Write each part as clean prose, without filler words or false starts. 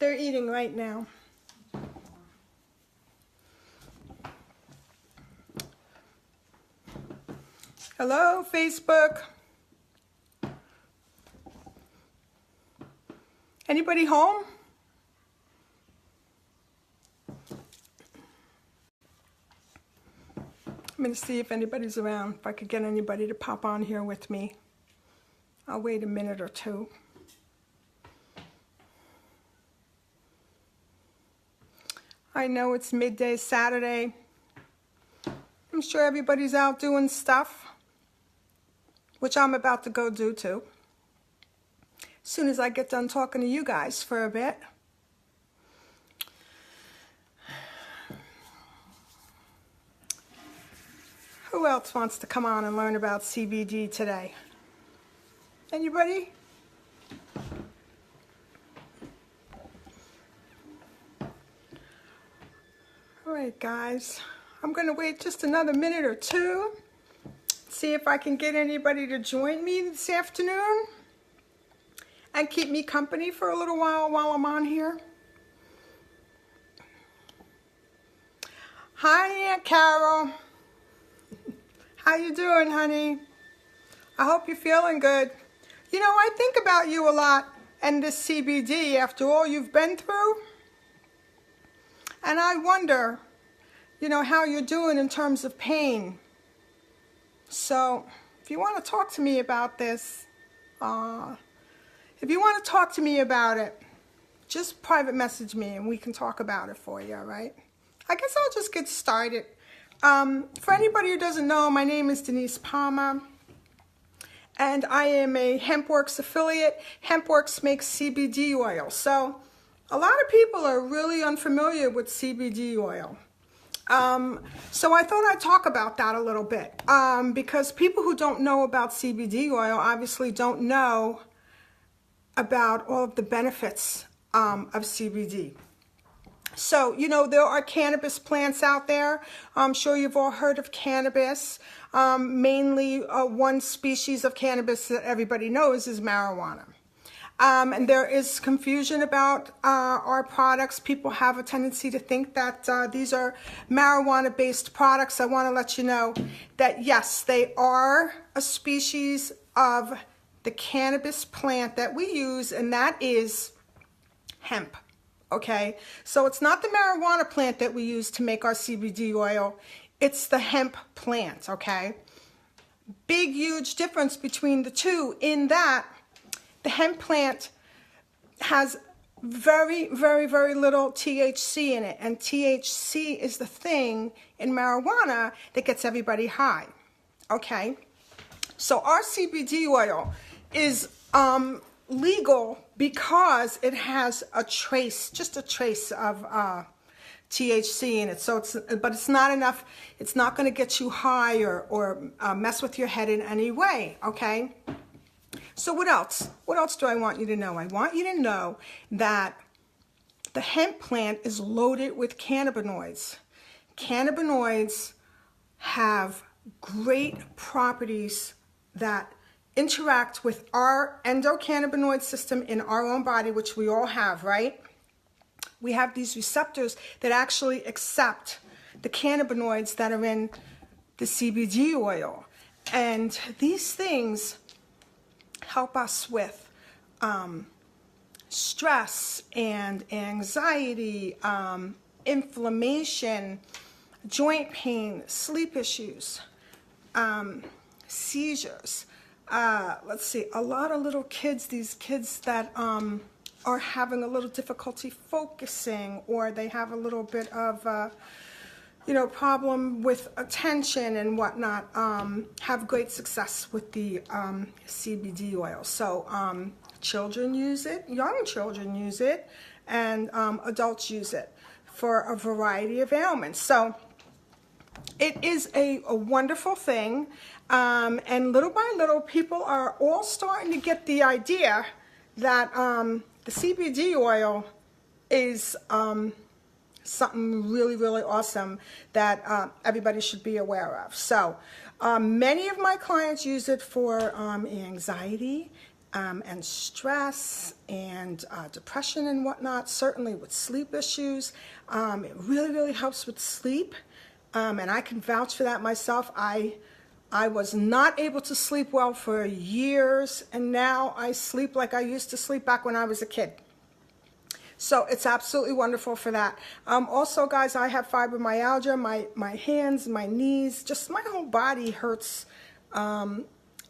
They're eating right now. Hello, Facebook. Anybody home? I'm going to see if anybody's around, if I could get anybody to pop on here with me. I'll wait a minute or two. I know it's midday Saturday. I'm sure everybody's out doing stuff, which I'm about to go do too. As soon as I get done talking to you guys for a bit. Who else wants to come on and learn about CBD today? Anybody? All right, guys. I'm going to wait just another minute or two. See if I can get anybody to join me this afternoon and keep me company for a little while I'm on here. Hi, Aunt Carol. How you doing, honey? I hope you're feeling good. You know, I think about you a lot and this CBD after all you've been through. And I wonder, you know, how you're doing in terms of pain. So, if you want to talk to me about this, just private message me and we can talk about it for you, all right? I guess I'll just get started. For anybody who doesn't know, my name is Denise Palma, and I am a HempWorks affiliate. HempWorks makes CBD oil. So a lot of people are really unfamiliar with CBD oil. So I thought I'd talk about that a little bit, because people who don't know about CBD oil obviously don't know about all of the benefits of CBD. So, you know, there are cannabis plants out there. I'm sure you've all heard of cannabis. Mainly one species of cannabis that everybody knows is marijuana. And there is confusion about our products. People have a tendency to think that these are marijuana-based products. I want to let you know that, yes, they are a species of the cannabis plant that we use, and that is hemp. Okay, so it's not the marijuana plant that we use to make our CBD oil. It's the hemp plant, okay? Big, huge difference between the two in that the hemp plant has very, very, very little THC in it. And THC is the thing in marijuana that gets everybody high, okay? So our CBD oil is legal because it has just a trace of THC in it. So but it's not enough. It's not going to get you high or mess with your head in any way. Okay. So what else? What else do I want you to know? I want you to know that the hemp plant is loaded with cannabinoids. Cannabinoids have great properties that interact with our endocannabinoid system in our own body, which we all have, right? We have these receptors that actually accept the cannabinoids that are in the CBD oil. And these things help us with stress and anxiety, inflammation, joint pain, sleep issues, seizures. Let's see, a lot of little kids, these kids that are having a little difficulty focusing, or they have a little bit of, problem with attention and whatnot, have great success with the CBD oil. So children use it, young children use it, and adults use it for a variety of ailments. So it is a wonderful thing. And little by little, people are all starting to get the idea that the CBD oil is something really, really awesome that everybody should be aware of. So many of my clients use it for anxiety, and stress and depression and whatnot, certainly with sleep issues. It really, really helps with sleep, and I can vouch for that myself. I was not able to sleep well for years, and now I sleep like I used to sleep back when I was a kid. So it's absolutely wonderful for that. Also, guys, I have fibromyalgia. My hands, my knees, just my whole body hurts.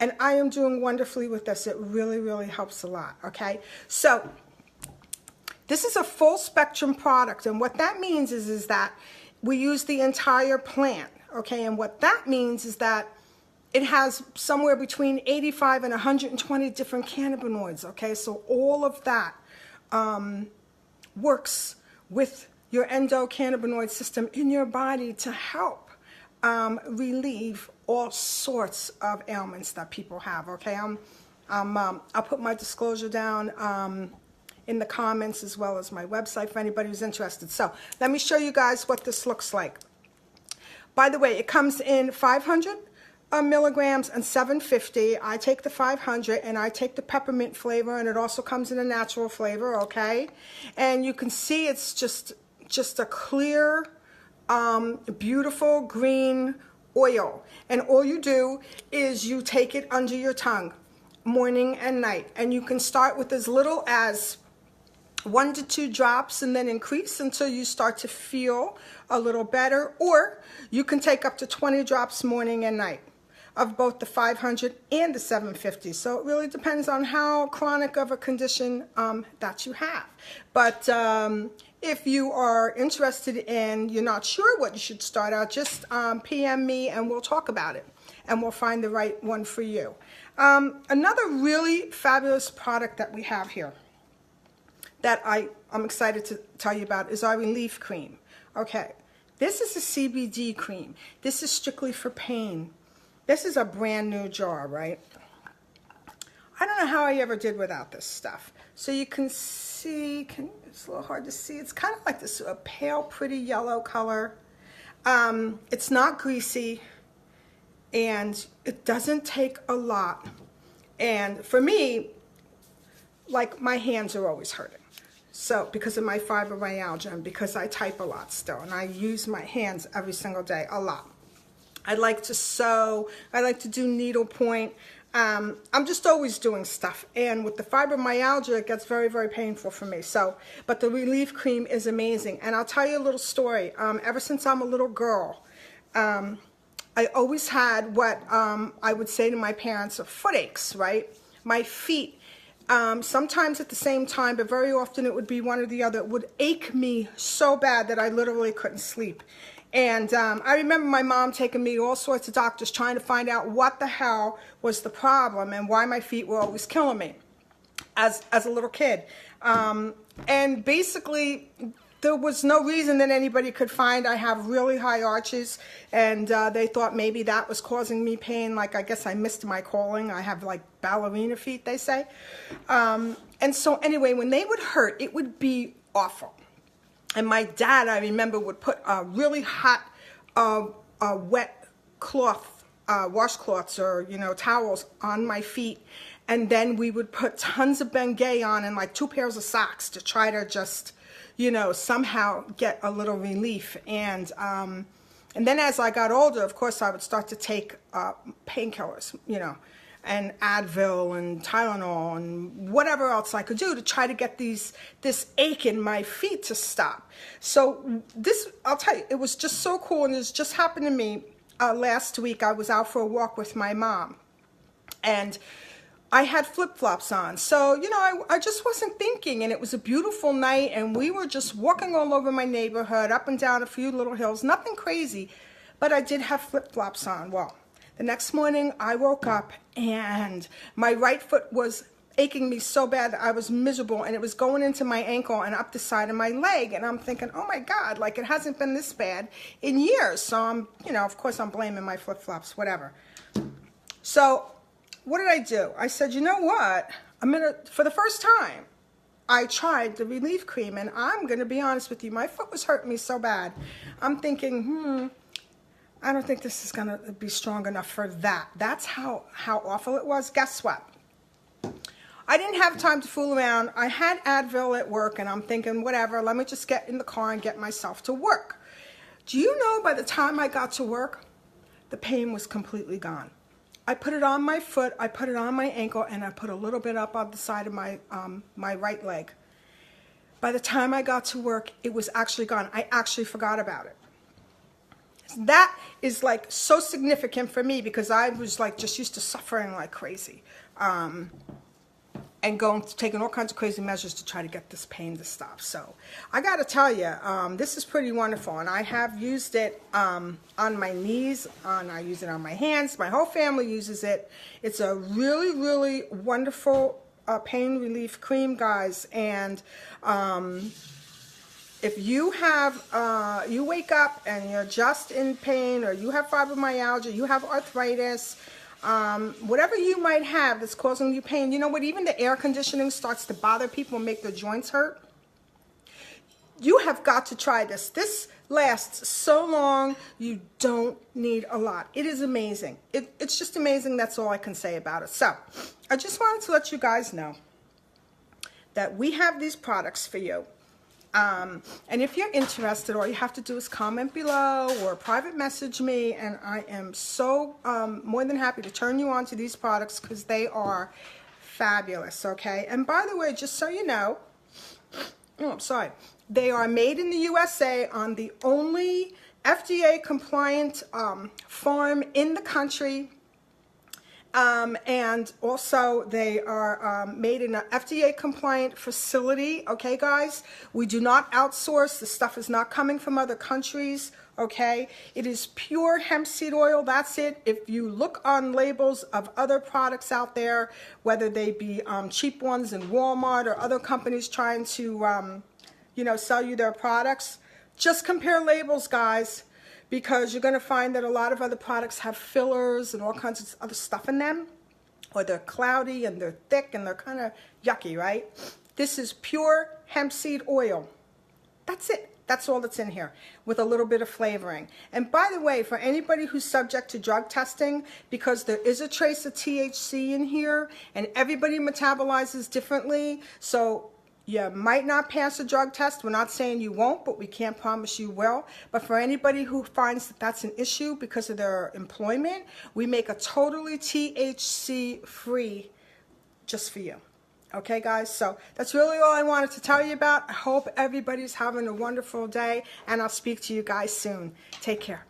And I am doing wonderfully with this. It really, really helps a lot, okay? So this is a full spectrum product. And what that means is that we use the entire plant, okay? And what that means is that it has somewhere between 85 and 120 different cannabinoids, okay? So all of that works with your endocannabinoid system in your body to help relieve all sorts of ailments that people have, okay? I'll put my disclosure down in the comments as well as my website for anybody who's interested. So let me show you guys what this looks like. By the way, it comes in 500 milligrams and 750. I take the 500 and I take the peppermint flavor, and it also comes in a natural flavor, okay? And you can see it's just a clear, beautiful green oil. And all you do is you take it under your tongue morning and night. And you can start with as little as 1 to 2 drops and then increase until you start to feel a little better. Or you can take up to 20 drops morning and night of both the 500 and the 750. So it really depends on how chronic of a condition that you have. But if you are interested and you're not sure what you should start out, just PM me and we'll talk about it. And we'll find the right one for you. Another really fabulous product that we have here that I'm excited to tell you about is our relief cream. Okay, this is a CBD cream. This is strictly for pain. This is a brand new jar, right? I don't know how I ever did without this stuff. So you can see, it's a little hard to see. It's kind of like this pale, pretty yellow color. It's not greasy, and it doesn't take a lot. And for me, like, my hands are always hurting. So because of my fibromyalgia and because I type a lot still, and I use my hands every single day a lot. I like to sew, I like to do needlepoint. I'm just always doing stuff. And with the fibromyalgia, it gets very, very painful for me. So, but the relief cream is amazing. And I'll tell you a little story. Ever since I'm a little girl, I always had what I would say to my parents, foot aches, right? My feet, sometimes at the same time, but very often it would be one or the other, would ache me so bad that I literally couldn't sleep. And I remember my mom taking me to all sorts of doctors trying to find out what the hell was the problem and why my feet were always killing me as a little kid. And basically, there was no reason that anybody could find. I have really high arches, and they thought maybe that was causing me pain. Like, I guess I missed my calling. I have like ballerina feet, they say. And so anyway, when they would hurt, it would be awful. And my dad, I remember, would put a really hot, wet cloth, washcloths or, towels on my feet. And then we would put tons of Bengay on and like 2 pairs of socks to try to just, somehow get a little relief. And then as I got older, of course, I would start to take painkillers, and Advil and Tylenol and whatever else I could do to try to get this ache in my feet to stop. So this, I'll tell you, it was just so cool. And this just happened to me last week. I was out for a walk with my mom, and I had flip-flops on. So, I just wasn't thinking, and it was a beautiful night, and we were just walking all over my neighborhood, up and down a few little hills, nothing crazy, but I did have flip-flops on. Well, the next morning I woke up and my right foot was aching me so bad that I was miserable, and it was going into my ankle and up the side of my leg. And I'm thinking, oh my God, like, it hasn't been this bad in years. So I'm, of course I'm blaming my flip-flops, whatever. So what did I do? I said, you know what? For the first time, I tried the relief cream, and I'm going to be honest with you, my foot was hurting me so bad. I'm thinking, I don't think this is going to be strong enough for that. That's how awful it was. Guess what? I didn't have time to fool around. I had Advil at work, and I'm thinking, whatever, let me just get in the car and get myself to work. Do you know, by the time I got to work, the pain was completely gone. I put it on my foot, I put it on my ankle, and I put a little bit up on the side of my my right leg. By the time I got to work, it was actually gone. I actually forgot about it. That is like so significant for me, because I was like just used to suffering like crazy, and taking all kinds of crazy measures to try to get this pain to stop. So I got to tell you, this is pretty wonderful, and I have used it on my knees, I use it on my hands. My whole family uses it. It's a really, really wonderful pain relief cream, guys. And if you have, you wake up and you're just in pain, or you have fibromyalgia, you have arthritis, whatever you might have that's causing you pain, you know what, even the air conditioning starts to bother people and make their joints hurt, you have got to try this. This lasts so long, you don't need a lot. It is amazing. It's just amazing. That's all I can say about it. So I just wanted to let you guys know that we have these products for you. And if you're interested, all you have to do is comment below or private message me, and I am so more than happy to turn you on to these products, because they are fabulous, okay? And by the way, just so you know, oh, I'm sorry, they are made in the USA on the only FDA compliant farm in the country. And also they are made in an FDA compliant facility, okay guys? We do not outsource. The stuff is not coming from other countries, okay? It is pure hemp seed oil, that's it. If you look on labels of other products out there, whether they be cheap ones in Walmart or other companies trying to, you know, sell you their products, just compare labels, guys. Because you're going to find that a lot of other products have fillers and all kinds of other stuff in them. Or they're cloudy and they're thick and they're kind of yucky, right? This is pure hemp seed oil. That's it. That's all that's in here, with a little bit of flavoring. And by the way, for anybody who's subject to drug testing, because there is a trace of THC in here, and everybody metabolizes differently, so you might not pass a drug test. We're not saying you won't, but we can't promise you will. But for anybody who finds that that's an issue because of their employment, we make a totally THC-free just for you. Okay, guys? So that's really all I wanted to tell you about. I hope everybody's having a wonderful day, and I'll speak to you guys soon. Take care.